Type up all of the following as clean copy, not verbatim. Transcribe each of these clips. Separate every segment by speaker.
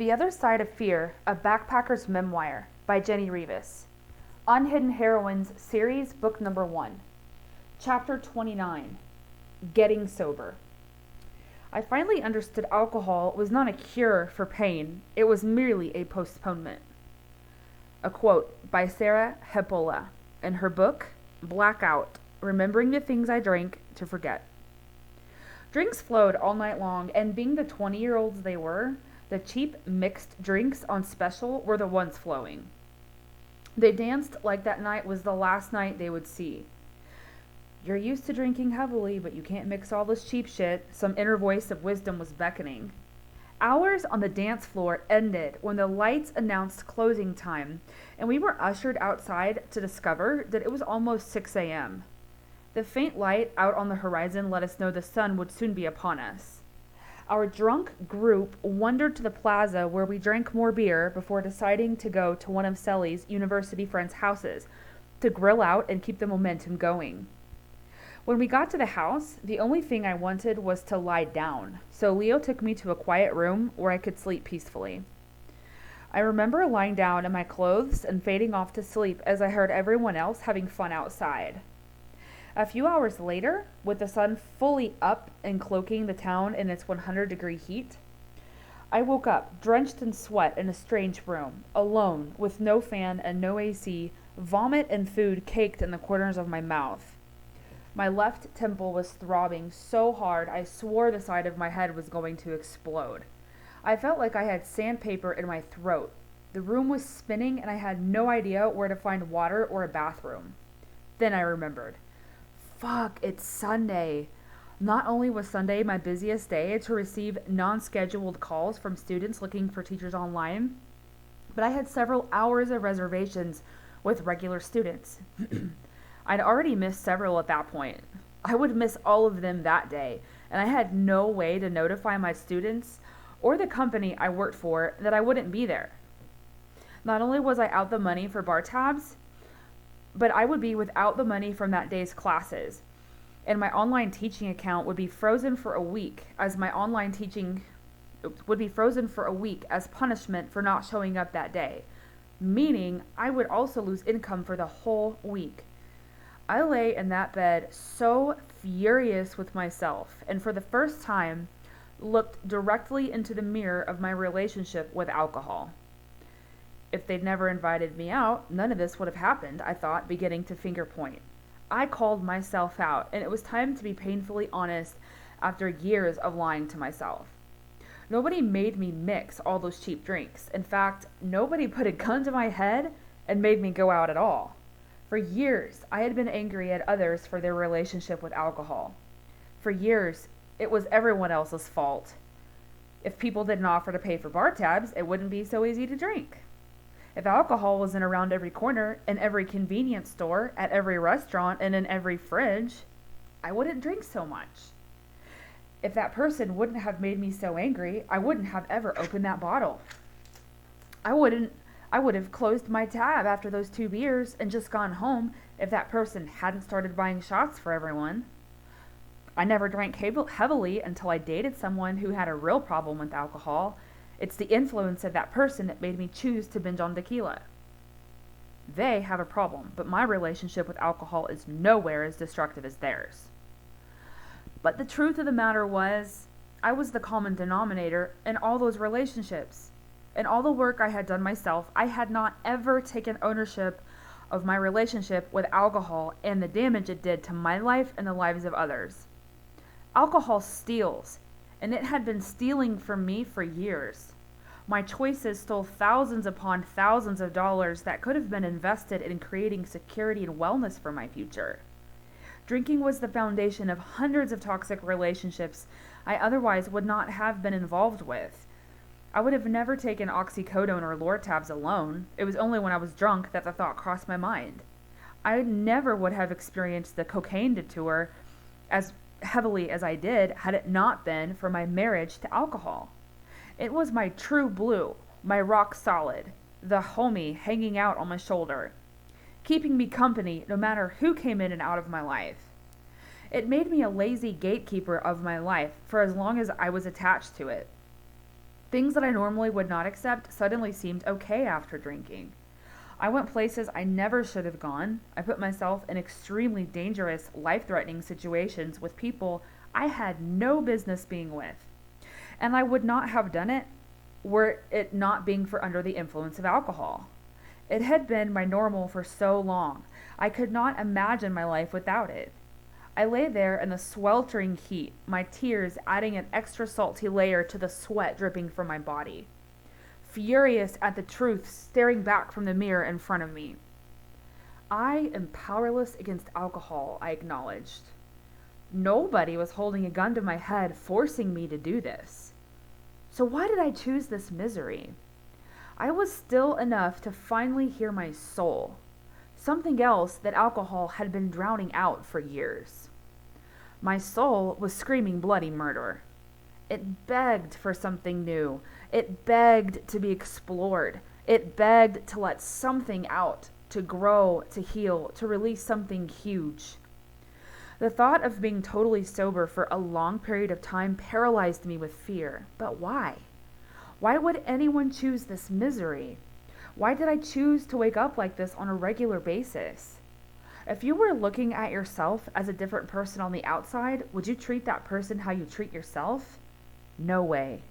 Speaker 1: The Other Side of Fear, A Backpacker's Memoir by Jenni Reavis. Unhidden Heroines Series, Book Number 1. Chapter 29. Getting Sober. I finally understood alcohol was not a cure for pain, it was merely a postponement. A quote by Sarah Hepola in her book, Blackout, Remembering the Things I Drank to Forget. Drinks flowed all night long, and being the 20-year-olds they were, the cheap mixed drinks on special were the ones flowing. They danced like that night was the last night they would see. You're used to drinking heavily, but you can't mix all this cheap shit, some inner voice of wisdom was beckoning. Hours on the dance floor ended when the lights announced closing time, and we were ushered outside to discover that it was almost 6 a.m. The faint light out on the horizon let us know the sun would soon be upon us. Our drunk group wandered to the plaza where we drank more beer before deciding to go to one of Sally's university friends' houses to grill out and keep the momentum going. When we got to the house, the only thing I wanted was to lie down, so Leo took me to a quiet room where I could sleep peacefully. I remember lying down in my clothes and fading off to sleep as I heard everyone else having fun outside. A few hours later, with the sun fully up and cloaking the town in its 100-degree heat, I woke up, drenched in sweat in a strange room, alone, with no fan and no AC, vomit and food caked in the corners of my mouth. My left temple was throbbing so hard I swore the side of my head was going to explode. I felt like I had sandpaper in my throat. The room was spinning and I had no idea where to find water or a bathroom. Then I remembered. Fuck, it's Sunday. Not only was Sunday my busiest day to receive non-scheduled calls from students looking for teachers online, but I had several hours of reservations with regular students. I'd already missed several at that point. I would miss all of them that day, and I had no way to notify my students or the company I worked for that I wouldn't be there. Not only was I out the money for bar tabs, but I would be without the money from that day's classes, and my online teaching account would be frozen for a week as punishment for not showing up that day, meaning I would also lose income for the whole week. I lay in that bed so furious with myself, and for the first time looked directly into the mirror of my relationship with alcohol. If they'd never invited me out, none of this would have happened, I thought, beginning to finger point. I called myself out, and it was time to be painfully honest after years of lying to myself. Nobody made me mix all those cheap drinks. In fact, nobody put a gun to my head and made me go out at all. For years, I had been angry at others for their relationship with alcohol. For years, it was everyone else's fault. If people didn't offer to pay for bar tabs, it wouldn't be so easy to drink. If alcohol wasn't around every corner, in every convenience store, at every restaurant, and in every fridge, I wouldn't drink so much. If that person wouldn't have made me so angry, I wouldn't have ever opened that bottle. I would have closed my tab after those 2 beers and just gone home if that person hadn't started buying shots for everyone. I never drank heavily until I dated someone who had a real problem with alcohol. It's the influence of that person that made me choose to binge on tequila. They have a problem, but my relationship with alcohol is nowhere as destructive as theirs. But the truth of the matter was, I was the common denominator in all those relationships. In all the work I had done myself, I had not ever taken ownership of my relationship with alcohol and the damage it did to my life and the lives of others. Alcohol steals, and it had been stealing from me for years. My choices stole thousands upon thousands of dollars that could have been invested in creating security and wellness for my future. Drinking was the foundation of hundreds of toxic relationships I otherwise would not have been involved with. I would have never taken oxycodone or Lortabs alone. It was only when I was drunk that the thought crossed my mind. I never would have experienced the cocaine detour as heavily as I did had it not been for my marriage to alcohol. It was my true blue, my rock solid, the homie hanging out on my shoulder, keeping me company no matter who came in and out of my life. It made me a lazy gatekeeper of my life for as long as I was attached to it. Things that I normally would not accept suddenly seemed okay after drinking. I went places I never should have gone. I put myself in extremely dangerous, life-threatening situations with people I had no business being with. And I would not have done it were it not being for under the influence of alcohol. It had been my normal for so long. I could not imagine my life without it. I lay there in the sweltering heat, my tears adding an extra salty layer to the sweat dripping from my body. Furious at the truth staring back from the mirror in front of me. I am powerless against alcohol, I acknowledged. Nobody was holding a gun to my head forcing me to do this. So why did I choose this misery? I was still enough to finally hear my soul, something else that alcohol had been drowning out for years. My soul was screaming bloody murder. It begged for something new. It begged to be explored. It begged to let something out, to grow, to heal, to release something huge. The thought of being totally sober for a long period of time paralyzed me with fear. But why? Why would anyone choose this misery? Why did I choose to wake up like this on a regular basis? If you were looking at yourself as a different person on the outside, would you treat that person how you treat yourself? No way.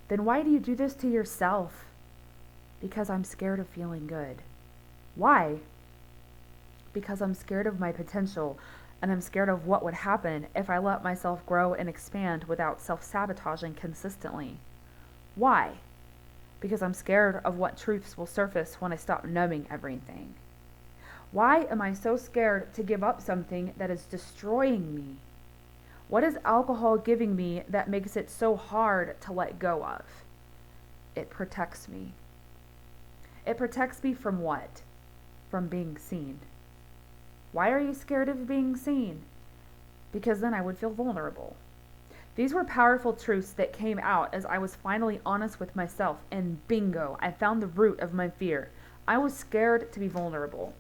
Speaker 1: Then why do you do this to yourself? Because I'm scared of feeling good. Why? Because I'm scared of my potential, and I'm scared of what would happen if I let myself grow and expand without self-sabotaging consistently. Why? Because I'm scared of what truths will surface when I stop numbing everything. Why am I so scared to give up something that is destroying me? What is alcohol giving me that makes it so hard to let go of? It protects me. It protects me from what? From being seen. Why are you scared of being seen? Because then I would feel vulnerable. These were powerful truths that came out as I was finally honest with myself, and bingo, I found the root of my fear. I was scared to be vulnerable.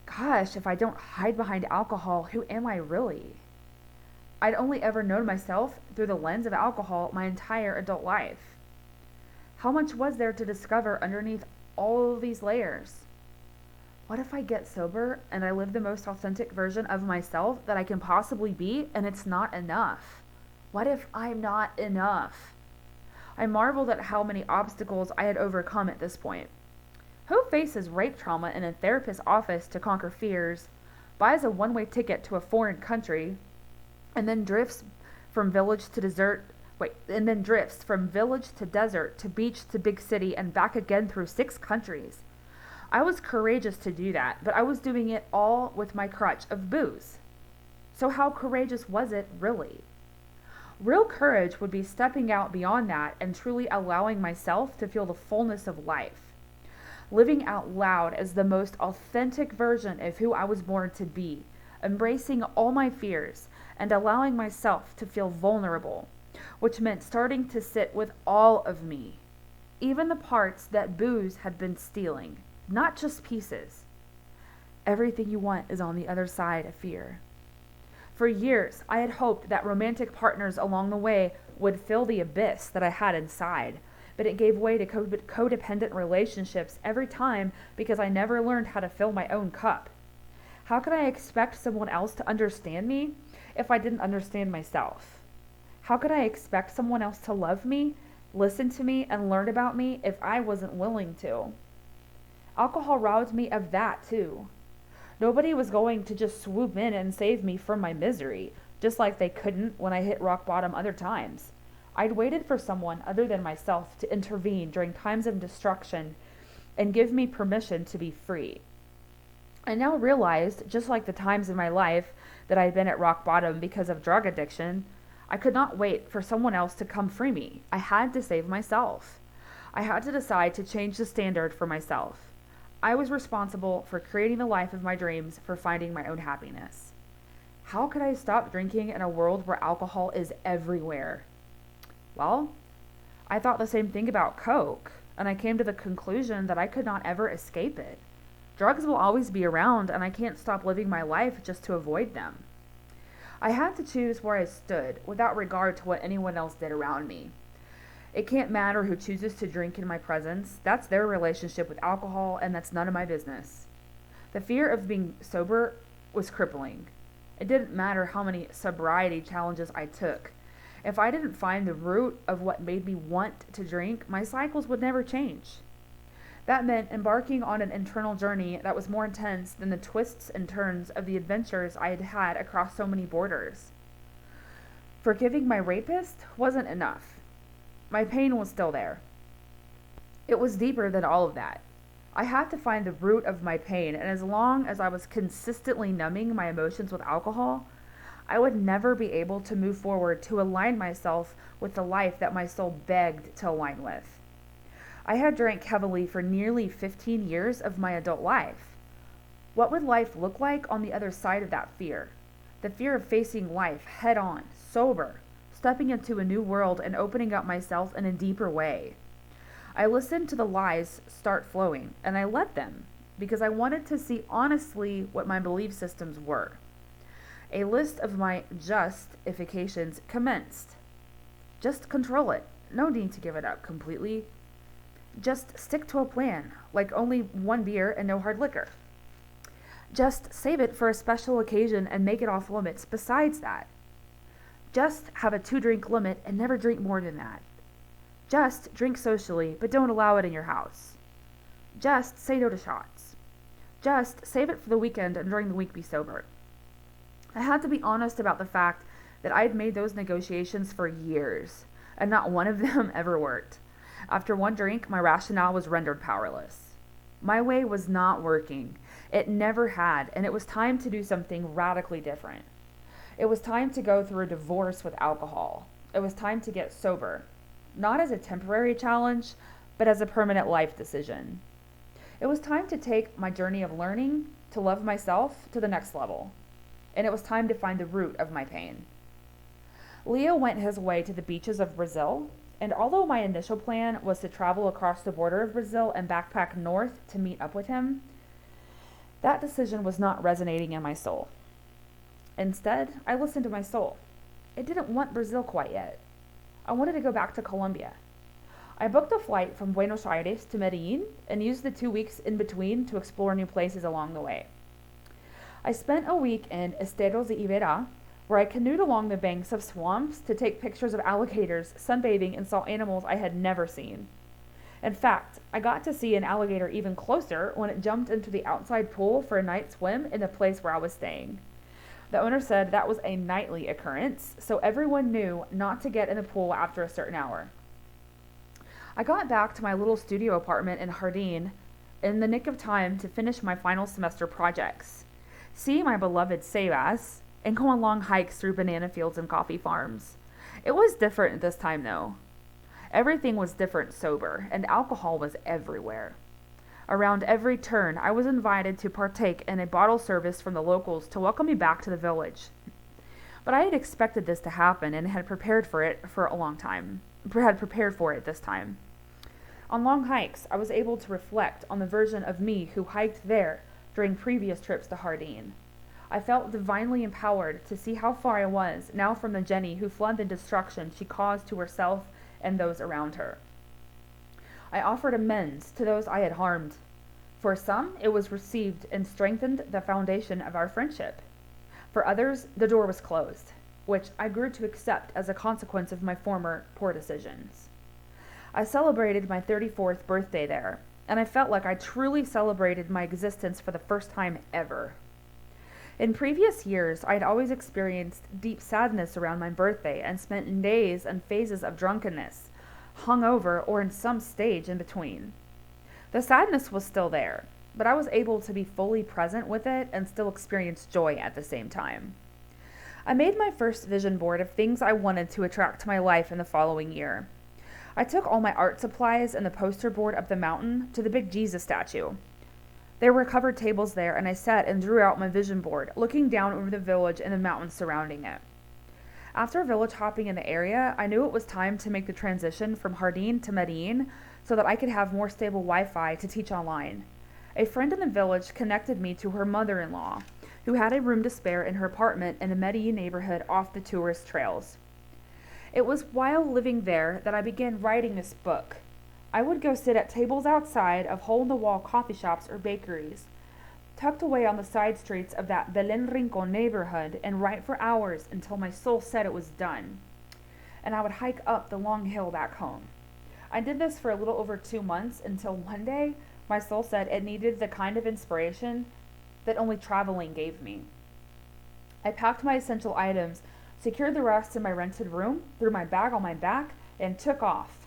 Speaker 1: Gosh, if I don't hide behind alcohol, who am I really? I'd only ever known myself through the lens of alcohol my entire adult life. How much was there to discover underneath all of these layers? What if I get sober and I live the most authentic version of myself that I can possibly be, and it's not enough? What if I'm not enough? I marveled at how many obstacles I had overcome at this point. Who faces rape trauma in a therapist's office to conquer fears, buys a one-way ticket to a foreign country, and then drifts from village to desert, to beach to big city and back again through 6 countries? I was courageous to do that, but I was doing it all with my crutch of booze. So how courageous was it really? Real courage would be stepping out beyond that and truly allowing myself to feel the fullness of life. Living out loud as the most authentic version of who I was born to be, embracing all my fears and allowing myself to feel vulnerable, which meant starting to sit with all of me, even the parts that booze had been stealing. Not just pieces. Everything you want is on the other side of fear. For years, I had hoped that romantic partners along the way would fill the abyss that I had inside, but it gave way to codependent relationships every time because I never learned how to fill my own cup. How could I expect someone else to understand me if I didn't understand myself? How could I expect someone else to love me, listen to me, and learn about me if I wasn't willing to? Alcohol robbed me of that too. Nobody was going to just swoop in and save me from my misery, just like they couldn't when I hit rock bottom other times. I'd waited for someone other than myself to intervene during times of destruction and give me permission to be free. I now realized, just like the times in my life that I'd been at rock bottom because of drug addiction, I could not wait for someone else to come free me. I had to save myself. I had to decide to change the standard for myself. I was responsible for creating the life of my dreams, for finding my own happiness. How could I stop drinking in a world where alcohol is everywhere? Well, I thought the same thing about Coke, and I came to the conclusion that I could not ever escape it. Drugs will always be around, and I can't stop living my life just to avoid them. I had to choose where I stood without regard to what anyone else did around me. It can't matter who chooses to drink in my presence. That's their relationship with alcohol, and that's none of my business. The fear of being sober was crippling. It didn't matter how many sobriety challenges I took. If I didn't find the root of what made me want to drink, my cycles would never change. That meant embarking on an internal journey that was more intense than the twists and turns of the adventures I had had across so many borders. Forgiving my rapist wasn't enough. My pain was still there. It was deeper than all of that. I had to find the root of my pain, and as long as I was consistently numbing my emotions with alcohol, I would never be able to move forward to align myself with the life that my soul begged to align with. I had drank heavily for nearly 15 years of my adult life. What would life look like on the other side of that fear? The fear of facing life head on, sober, stepping into a new world and opening up myself in a deeper way. I listened to the lies start flowing, and I let them, because I wanted to see honestly what my belief systems were. A list of my justifications commenced. Just control it. No need to give it up completely. Just stick to a plan, like only one beer and no hard liquor. Just save it for a special occasion and make it off limits besides that. Just have a 2-drink limit and never drink more than that. Just drink socially, but don't allow it in your house. Just say no to shots. Just save it for the weekend and during the week be sober. I had to be honest about the fact that I had made those negotiations for years, and not one of them ever worked. After one drink, my rationale was rendered powerless. My way was not working. It never had, and it was time to do something radically different. It was time to go through a divorce with alcohol. It was time to get sober, not as a temporary challenge, but as a permanent life decision. It was time to take my journey of learning to love myself to the next level, and it was time to find the root of my pain. Leo went his way to the beaches of Brazil, and although my initial plan was to travel across the border of Brazil and backpack north to meet up with him, that decision was not resonating in my soul. Instead, I listened to my soul. It didn't want Brazil quite yet. I wanted to go back to Colombia. I booked a flight from Buenos Aires to Medellin and used the 2 weeks in between to explore new places along the way. I spent a week in Esteros de Iberá, where I canoed along the banks of swamps to take pictures of alligators sunbathing and saw animals I had never seen. In fact, I got to see an alligator even closer when it jumped into the outside pool for a night swim in the place where I was staying. The owner said that was a nightly occurrence, so everyone knew not to get in the pool after a certain hour. I got back to my little studio apartment in Jardín in the nick of time to finish my final semester projects, see my beloved Reavis, and go on long hikes through banana fields and coffee farms. It was different this time, though. Everything was different sober, and alcohol was everywhere. Around every turn, I was invited to partake in a bottle service from the locals to welcome me back to the village. But I had expected this to happen and had prepared for it for a long time. Had prepared for it this time. On long hikes, I was able to reflect on the version of me who hiked there during previous trips to Jardín. I felt divinely empowered to see how far I was now from the Jenni who fled the destruction she caused to herself and those around her. I offered amends to those I had harmed. For some, it was received and strengthened the foundation of our friendship. For others, the door was closed, which I grew to accept as a consequence of my former poor decisions. I celebrated my 34th birthday there, and I felt like I truly celebrated my existence for the first time ever. In previous years, I had always experienced deep sadness around my birthday and spent days and phases of drunkenness, hungover, or in some stage in between. The sadness was still there, but I was able to be fully present with it and still experience joy at the same time. I made my first vision board of things I wanted to attract to my life in the following year. I took all my art supplies and the poster board up the mountain to the big Jesus statue. There were covered tables there, and I sat and drew out my vision board, looking down over the village and the mountains surrounding it. After village hopping in the area, I knew it was time to make the transition from Jardín to Medellin so that I could have more stable Wi-Fi to teach online. A friend in the village connected me to her mother-in-law, who had a room to spare in her apartment in a Medellin neighborhood off the tourist trails. It was while living there that I began writing this book. I would go sit at tables outside of hole-in-the-wall coffee shops or bakeries, tucked away on the side streets of that Belen Rincon neighborhood, and write for hours until my soul said it was done. And I would hike up the long hill back home. I did this for a little over 2 months until one day my soul said it needed the kind of inspiration that only traveling gave me. I packed my essential items, secured the rest in my rented room, threw my bag on my back, and took off.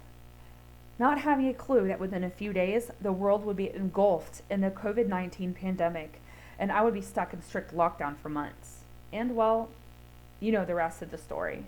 Speaker 1: Not having a clue that within a few days the world would be engulfed in the COVID-19 pandemic and I would be stuck in strict lockdown for months. And well, you know the rest of the story.